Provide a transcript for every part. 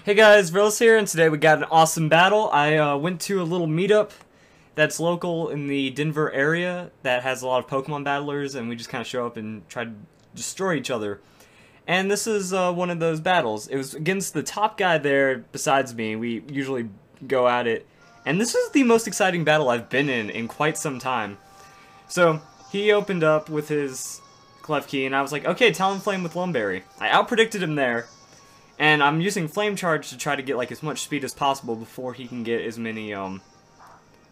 Hey guys, Verlis here, and today we got an awesome battle. I went to a little meetup that's local in the Denver area that has a lot of Pokemon battlers, and we just kind of show up and try to destroy each other. And this is one of those battles. It was against the top guy there besides me. We usually go at it. And this is the most exciting battle I've been in quite some time. So, he opened up with his Klefki, and I was like, okay, Talonflame with Lumberry. I outpredicted him there. And I'm using Flame Charge to try to get like as much speed as possible before he can get as many,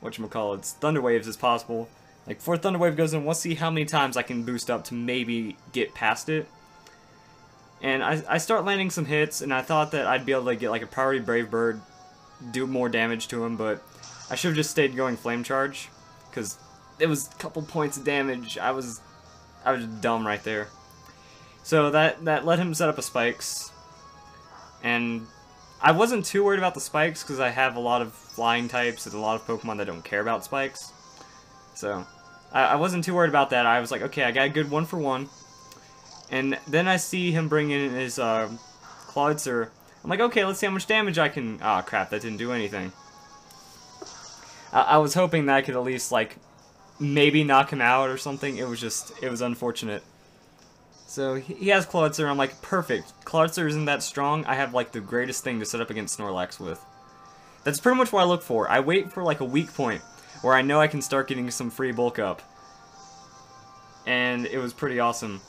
whatchamacallits, Thunder Waves as possible. Like, before Thunder Wave goes in, we'll see how many times I can boost up to maybe get past it. And I start landing some hits, and I thought that I'd be able to get like a Priority Brave Bird, do more damage to him, but I should have just stayed going Flame Charge, because it was a couple points of damage. I was just dumb right there. So that let him set up a Spikes. And I wasn't too worried about the spikes because I have a lot of flying types and a lot of Pokemon that don't care about spikes. So I wasn't too worried about that. I was like, okay, I got a good 1-for-1. And then I see him bring in his Clawitzer. I'm like, okay, let's see how much damage I can... Ah, crap, that didn't do anything. I was hoping that I could at least, like, maybe knock him out or something. It was unfortunate. So he has Clawitzer, I'm like, perfect. Clawitzer isn't that strong, I have like the greatest thing to set up against Snorlax with. That's pretty much what I look for. I wait for like a weak point, where I know I can start getting some free bulk up. And it was pretty awesome.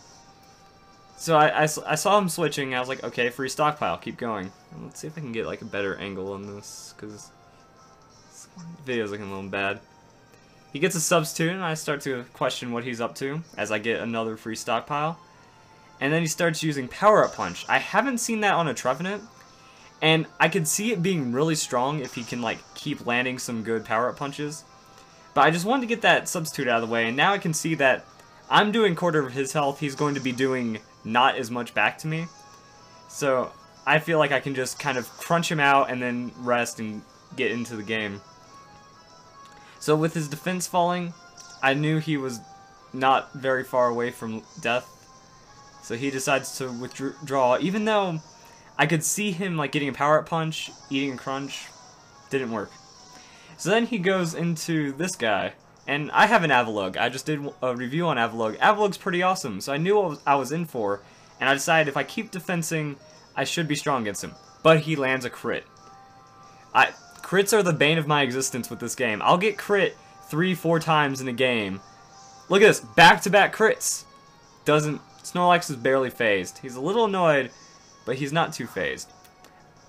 So I saw him switching, I was like, okay, free stockpile, keep going. Let's see if I can get like a better angle on this, because this video's looking a little bad. He gets a substitute, and I start to question what he's up to, as I get another free stockpile. And then he starts using Power-Up Punch. I haven't seen that on a Trevenant, and I could see it being really strong if he can like keep landing some good Power-Up Punches. But I just wanted to get that substitute out of the way, and now I can see that I'm doing quarter of his health, he's going to be doing not as much back to me. So I feel like I can just kind of crunch him out and then rest and get into the game. So with his defense falling, I knew he was not very far away from death. So he decides to withdraw, even though I could see him like getting a Power-Up Punch, eating a Crunch. Didn't work. So then he goes into this guy, and I have an Avalugg. I just did a review on Avalugg. Avalugg's pretty awesome, so I knew what I was in for, and I decided if I keep defensing, I should be strong against him. But he lands a crit. Crits are the bane of my existence with this game. I'll get crit 3-4 times in a game. Look at this, back-to-back crits. Snorlax is barely phased. He's a little annoyed, but he's not too phased.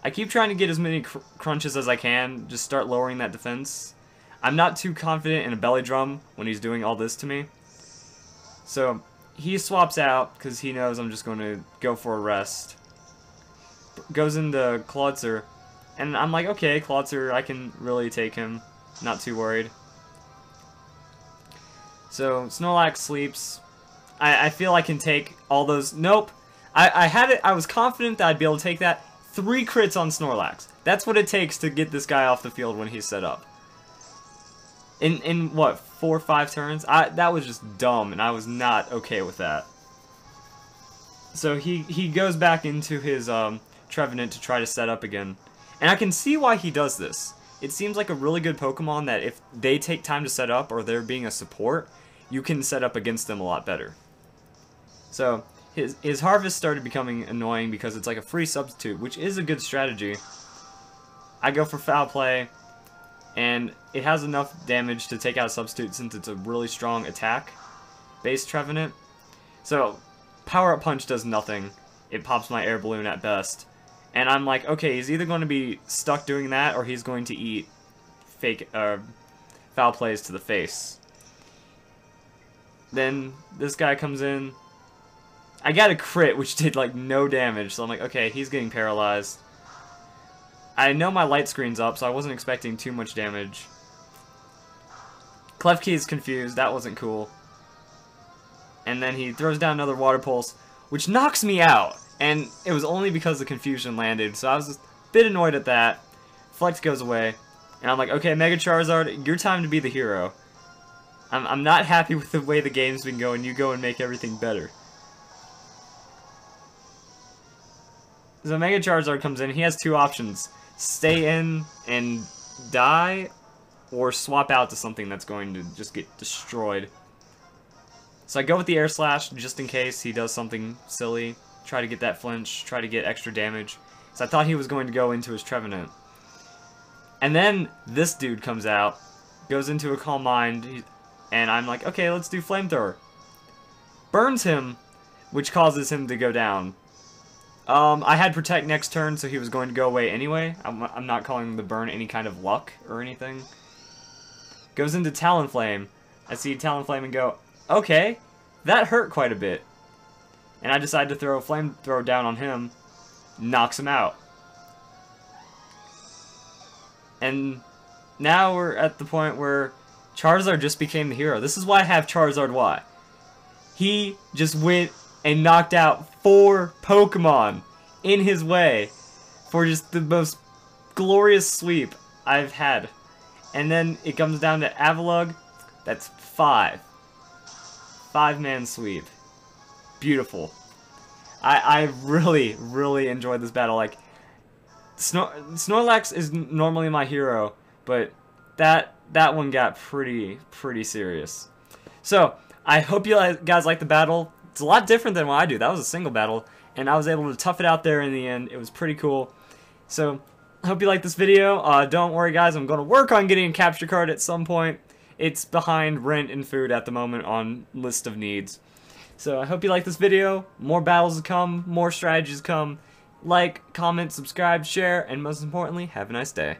I keep trying to get as many crunches as I can, just start lowering that defense. I'm not too confident in a Belly Drum when he's doing all this to me. So he swaps out because he knows I'm just going to go for a rest. Goes into Clawitzer, and I'm like, okay, Clawitzer, I can really take him. Not too worried. So Snorlax sleeps. I feel I can take all those. Nope. I had it. I was confident that I'd be able to take that. 3 crits on Snorlax. That's what it takes to get this guy off the field when he's set up. In what, 4 or 5 turns? That was just dumb, and I was not okay with that. So he goes back into his Trevenant to try to set up again. And I can see why he does this. It seems like a really good Pokemon that if they take time to set up or they're being a support, you can set up against them a lot better. So his Harvest started becoming annoying because it's like a free substitute, which is a good strategy. I go for Foul Play, and it has enough damage to take out a substitute since it's a really strong attack-based Trevenant. So Power-Up Punch does nothing. It pops my Air Balloon at best. And I'm like, okay, he's either going to be stuck doing that, or he's going to eat fake Foul Plays to the face. Then this guy comes in. I got a crit, which did like no damage, so I'm like, okay, he's getting paralyzed. I know my light screen's up, so I wasn't expecting too much damage. Klefki is confused, that wasn't cool. And then he throws down another Water Pulse, which knocks me out. And it was only because the confusion landed, so I was just a bit annoyed at that. Flex goes away, and I'm like, okay, Mega Charizard, your time to be the hero. I'm not happy with the way the game's been going, you go and make everything better. So Mega Charizard comes in. He has two options: stay in and die, or swap out to something that's going to just get destroyed. So I go with the Air Slash just in case he does something silly. Try to get that flinch. Try to get extra damage. So I thought he was going to go into his Trevenant. And then this dude comes out, goes into a Calm Mind, and I'm like, okay, let's do Flamethrower. Burns him, which causes him to go down. I had Protect next turn, so he was going to go away anyway. I'm not calling the burn any kind of luck or anything. Goes into Talonflame. I see Talonflame and go, okay, that hurt quite a bit. And I decide to throw a Flamethrower down on him. Knocks him out. And now we're at the point where Charizard just became the hero. This is why I have Charizard Y. He just went and knocked out 4 Pokemon in his way for just the most glorious sweep I've had. And then it comes down to Avalugg. That's 5. 5-man sweep. Beautiful. I really, really enjoyed this battle. Like, Snorlax is normally my hero, but that one got pretty serious. So, I hope you guys like the battle. It's a lot different than what I do. That was a single battle, and I was able to tough it out there in the end. It was pretty cool. So, I hope you like this video. Don't worry, guys. I'm going to work on getting a capture card at some point. It's behind rent and food at the moment on list of needs. So, I hope you like this video. More battles to come. More strategies come. Like, comment, subscribe, share, and most importantly, have a nice day.